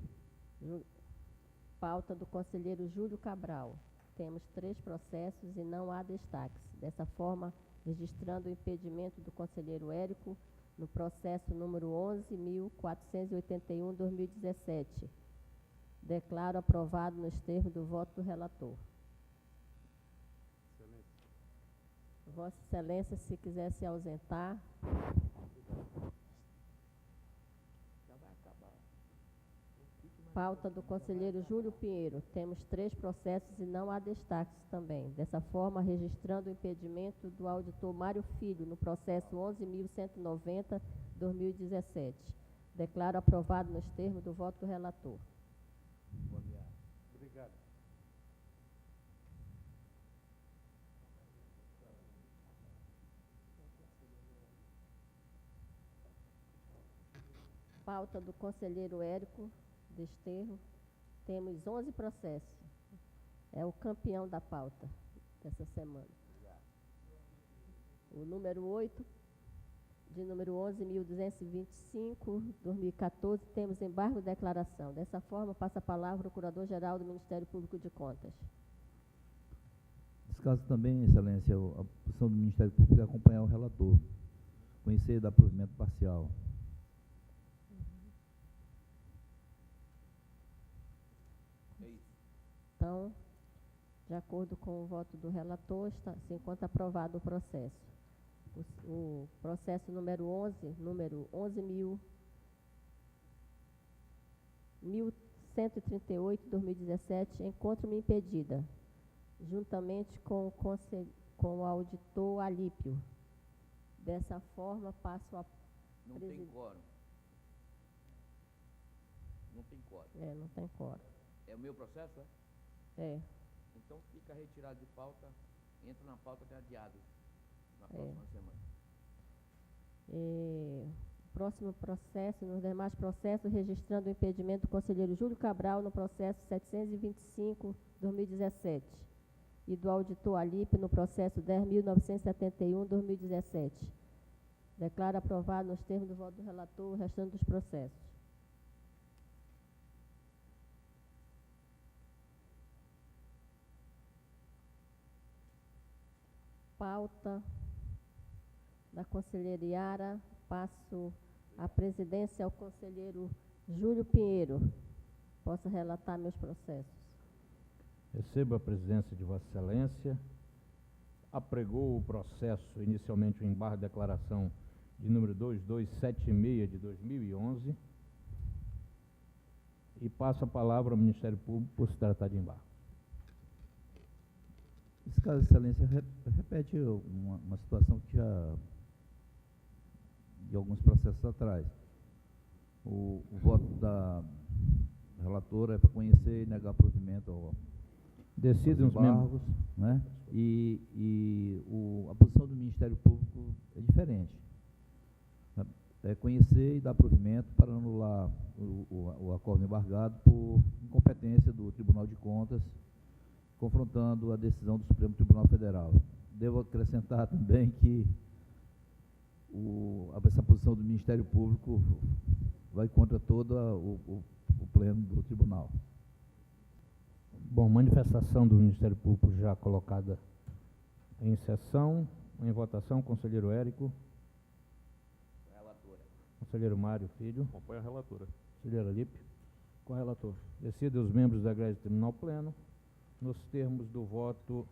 Pauta do conselheiro Júlio Cabral. Temos 3 processos e não há destaques. Dessa forma, registrando o impedimento do conselheiro Érico no processo número 11.481/2017. Declaro aprovado nos termos do voto do relator. Vossa Excelência, se quiser se ausentar. Pauta do conselheiro Júlio Pinheiro. Temos 3 processos e não há destaques também. Dessa forma, registrando o impedimento do auditor Mário Filho no processo 11.190/2017. Declaro aprovado nos termos do voto do relator. Obrigado. Pauta do conselheiro Érico Desterro. Temos 11 processos. É o campeão da pauta dessa semana. O número 8, de número 11.225/2014, temos embargo de declaração. Dessa forma, passa a palavra ao Procurador-Geral do Ministério Público de Contas. Nesse caso também, Excelência, a posição do Ministério Público é acompanhar o relator, conhecer da provimento parcial. Então, de acordo com o voto do relator, se encontra aprovado o processo. O processo número 11.138/2017, encontro-me impedida, juntamente com o auditor Alípio. Dessa forma, passo a... Não tem quórum. Não tem quórum. Não tem quórum. É o meu processo, é? É. Então fica retirado de pauta, entra na pauta de adiado na próxima semana. Próximo processo, nos demais processos, registrando o impedimento do conselheiro Júlio Cabral no processo 725/2017 e do auditor Alípio no processo 10.971/2017. Declaro aprovado nos termos do voto do relator o restante dos processos. Pauta da conselheira Yara, passo a presidência ao conselheiro Júlio Pinheiro. Posso relatar meus processos. Recebo a presidência de Vossa Excelência. Apregou o processo, inicialmente o embargo de declaração de número 2276 de 2011 e passo a palavra ao Ministério Público por se tratar de embargo. Nesse caso, Excelência, repete uma situação que já, de alguns processos atrás. O voto da relatora é para conhecer e negar provimento aos embargos, né? A posição do Ministério Público é diferente. É conhecer e dar provimento para anular o acordo embargado por incompetência do Tribunal de Contas, confrontando a decisão do Supremo Tribunal Federal. Devo acrescentar também que essa posição do Ministério Público vai contra todo o pleno do Tribunal. Bom, manifestação do Ministério Público já colocada em sessão. Em votação, conselheiro Érico. Relatora. Conselheiro Mário Filho. Acompanha a relatora. Conselheiro Alípio. Com o relator. Decidem os membros da Grade Tribunal Pleno, nos termos do voto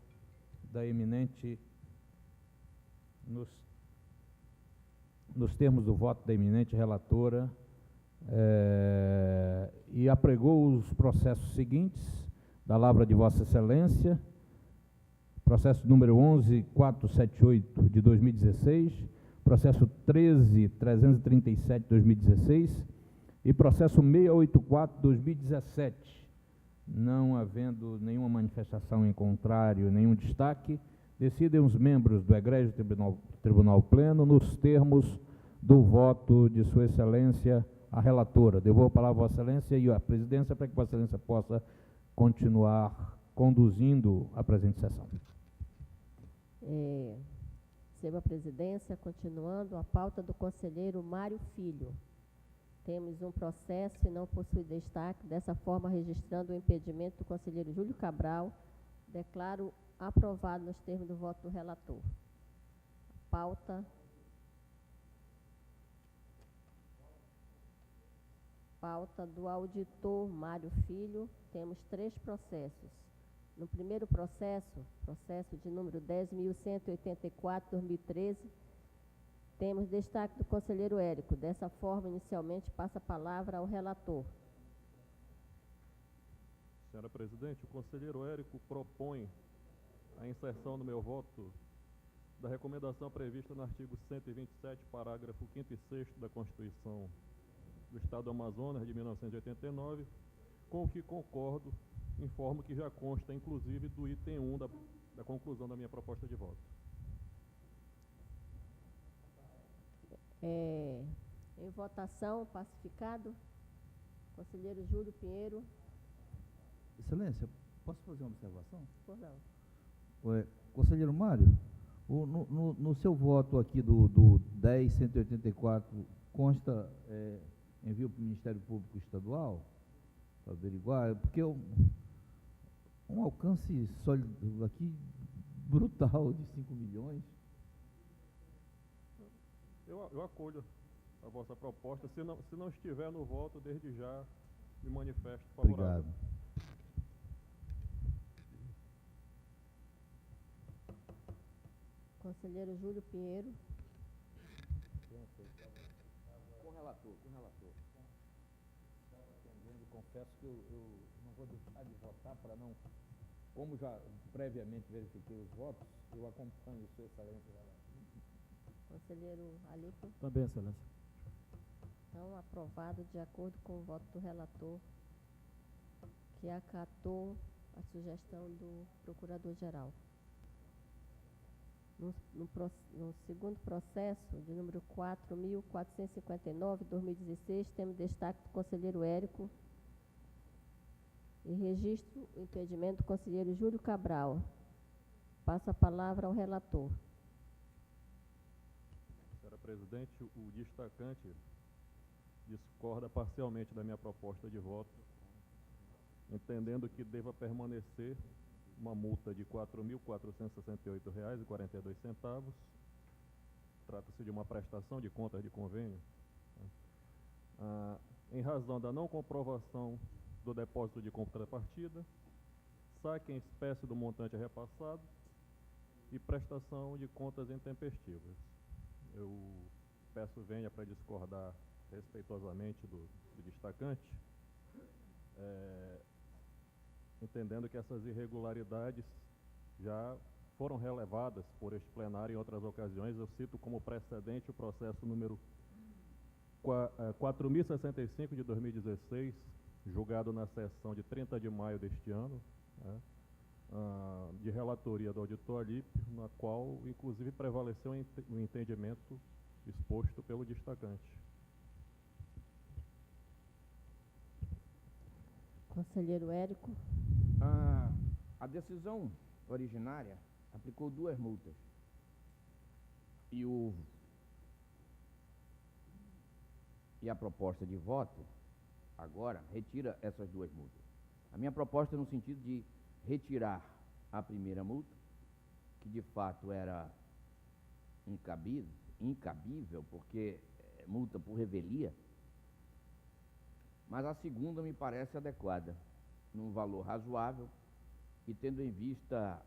da eminente, nos termos do voto da eminente relatora, e apregou os processos seguintes da lavra de Vossa Excelência, processo número 11.478 de 2016, processo 13.337 de 2016 e processo 684 de 2017. Não havendo nenhuma manifestação em contrário, nenhum destaque, decidem os membros do Egrégio Tribunal Pleno nos termos do voto de Sua Excelência, a relatora. Devolvo a palavra a Vossa Excelência e a presidência para que Vossa Excelência possa continuar conduzindo a presente sessão. Recebo a presidência, continuando a pauta do conselheiro Mário Filho. Temos um processo e não possui destaque, dessa forma registrando o impedimento do conselheiro Júlio Cabral, declaro aprovado nos termos do voto do relator. Pauta do auditor Mário Filho, temos 3 processos. No primeiro processo de número 10.184/2013, temos destaque do conselheiro Érico. Dessa forma, inicialmente, passa a palavra ao relator. Senhora presidente, o conselheiro Érico propõe a inserção no meu voto da recomendação prevista no artigo 127, parágrafo 5º e 6º da Constituição do Estado do Amazonas, de 1989, com o que concordo, informo que já consta, inclusive, do item 1 da conclusão da minha proposta de voto. Em votação, pacificado. Conselheiro Júlio Pinheiro. Excelência, posso fazer uma observação? Por não. Conselheiro Mário, no seu voto aqui do 10.184, consta envio para o Ministério Público Estadual, para averiguar, porque um alcance sólido aqui brutal de 5 milhões. Eu acolho a vossa proposta. Se não estiver no voto, desde já me manifesto favorável. Obrigado. Conselheiro Júlio Pinheiro. Com o relator. Confesso que eu não vou deixar de votar para não... Como já previamente verifiquei os votos, eu acompanho Sua Excelência. Conselheiro Alico. Também, Excelência. Então, aprovado de acordo com o voto do relator, que acatou a sugestão do Procurador-Geral. No segundo processo, de número 4.459/2016, temos destaque do conselheiro Érico e registro o impedimento do conselheiro Júlio Cabral. Passo a palavra ao relator. Senhora presidente, o destacante discorda parcialmente da minha proposta de voto, entendendo que deva permanecer uma multa de R$ 4.468,42. Trata-se de uma prestação de contas de convênio. Em razão da não comprovação do depósito de contrapartida, saque em espécie do montante repassado e prestação de contas intempestivas. Eu peço venha para discordar respeitosamente do destacante, entendendo que essas irregularidades já foram relevadas por este plenário em outras ocasiões. Eu cito como precedente o processo número 4.065 de 2016, julgado na sessão de 30 de maio deste ano, de relatoria do auditor Alípio, na qual, inclusive, prevaleceu o entendimento exposto pelo destacante. Conselheiro Érico. A decisão originária aplicou 2 multas. E a proposta de voto, agora, retira essas 2 multas. A minha proposta é no sentido de retirar a primeira multa, que de fato era incabível, porque é multa por revelia, mas a segunda me parece adequada, num valor razoável e tendo em vista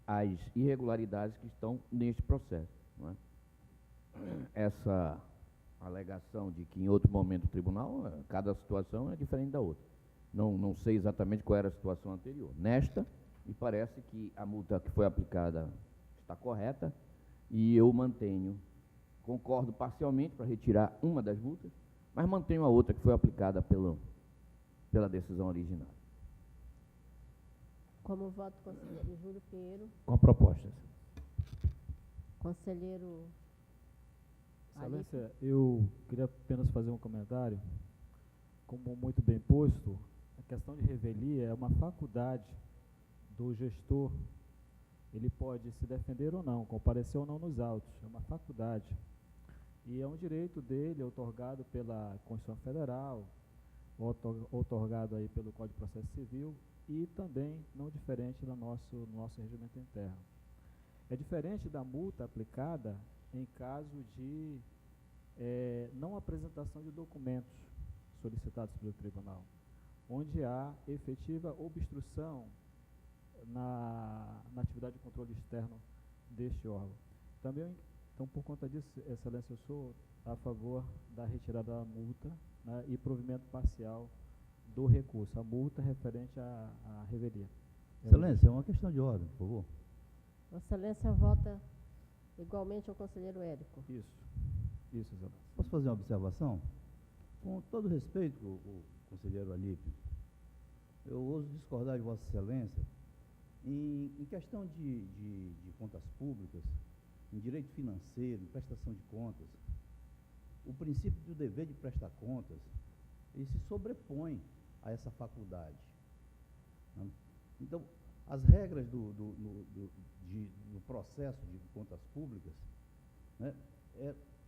as irregularidades que estão neste processo. Não é? Essa alegação de que em outro momento o tribunal, cada situação é diferente da outra. Não sei exatamente qual era a situação anterior. Nesta, me parece que a multa que foi aplicada está correta e eu concordo parcialmente para retirar uma das multas, mas mantenho a outra que foi aplicada pela decisão originária. Como voto, conselheiro Júlio Pinheiro. Com a proposta. Conselheiro Excelência, eu queria apenas fazer um comentário. Como muito bem posto, a questão de revelia é uma faculdade do gestor, ele pode se defender ou não, comparecer ou não nos autos, é uma faculdade. E é um direito dele, outorgado pela Constituição Federal, outorgado aí pelo Código de Processo Civil e também não diferente do nosso regimento interno. É diferente da multa aplicada em caso de não apresentação de documentos solicitados pelo tribunal, onde há efetiva obstrução na atividade de controle externo deste órgão. Também, então, por conta disso, Excelência, eu sou a favor da retirada da multa, né, e provimento parcial do recurso, a multa referente à revelia. Excelência, é uma questão de ordem, por favor. Vossa Excelência vota igualmente ao conselheiro Érico. Isso, Excelência. Posso fazer uma observação? Com todo respeito, o conselheiro Alípio, eu ouso discordar de Vossa Excelência em questão de contas públicas, em direito financeiro, em prestação de contas. O princípio do dever de prestar contas, ele se sobrepõe a essa faculdade. Então, as regras do processo de contas públicas, né,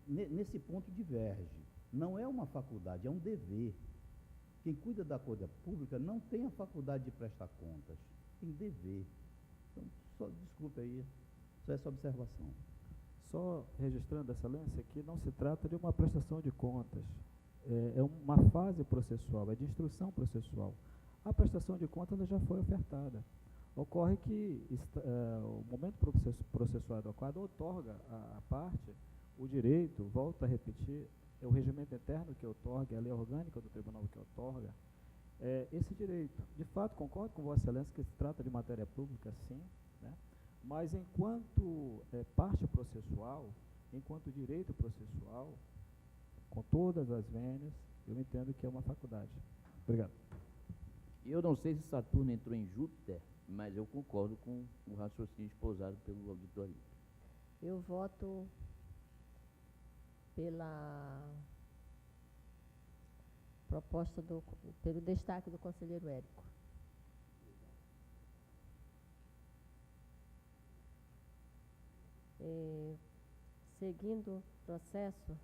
nesse ponto diverge. Não é uma faculdade, é um dever. Quem cuida da coisa pública não tem a faculdade de prestar contas, tem dever. Então, só desculpe aí, só essa observação. Só registrando, Excelência, que não se trata de uma prestação de contas, é uma fase processual, é de instrução processual. A prestação de contas ela já foi ofertada. Ocorre que o momento processual adequado outorga à parte o direito, volto a repetir, é o regimento interno que outorga, é a lei orgânica do tribunal que outorga esse direito. De fato, concordo com Vossa Excelência que se trata de matéria pública, sim, né? Mas enquanto parte processual, enquanto direito processual, com todas as vênias, eu entendo que é uma faculdade. Obrigado. Eu não sei se Saturno entrou em Júpiter, mas eu concordo com o raciocínio esposado pelo auditor. Eu voto pela proposta pelo destaque do conselheiro Érico. Seguindo o processo,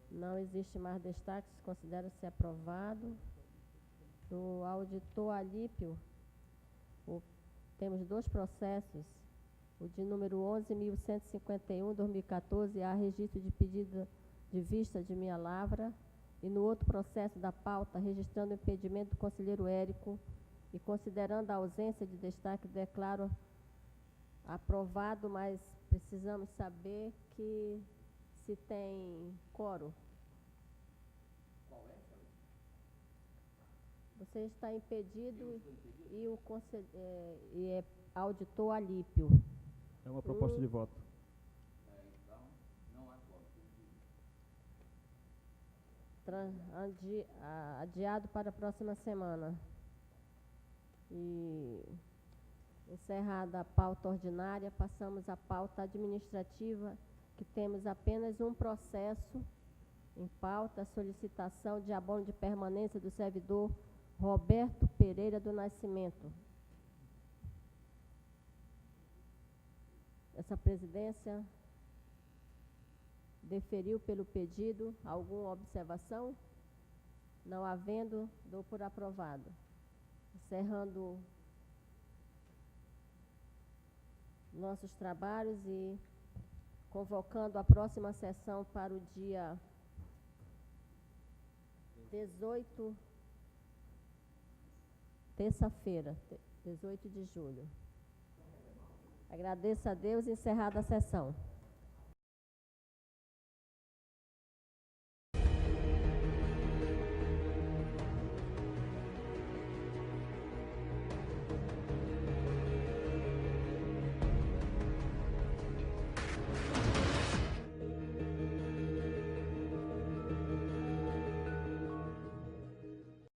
não existe mais destaque, considera-se aprovado. Do auditor Alípio, temos dois processos, o de número 11.151, 2014, há registro de pedido de vista de minha lavra, e no outro processo da pauta, registrando o impedimento do conselheiro Érico, e considerando a ausência de destaque, declaro aprovado, mas precisamos saber que se tem quórum. Qual é, senhor? Você está impedido e o é auditor Alípio. É uma proposta de voto. Então, não há quórum. Adiado para a próxima semana. E encerrada a pauta ordinária, passamos à pauta administrativa, que temos apenas um processo em pauta, solicitação de abono de permanência do servidor Roberto Pereira do Nascimento. Essa presidência deferiu pelo pedido. Alguma observação? Não havendo, dou por aprovado. Encerrando nossos trabalhos e convocando a próxima sessão para o dia 18, terça-feira, 18 de julho. Agradeço a Deus e encerrada a sessão.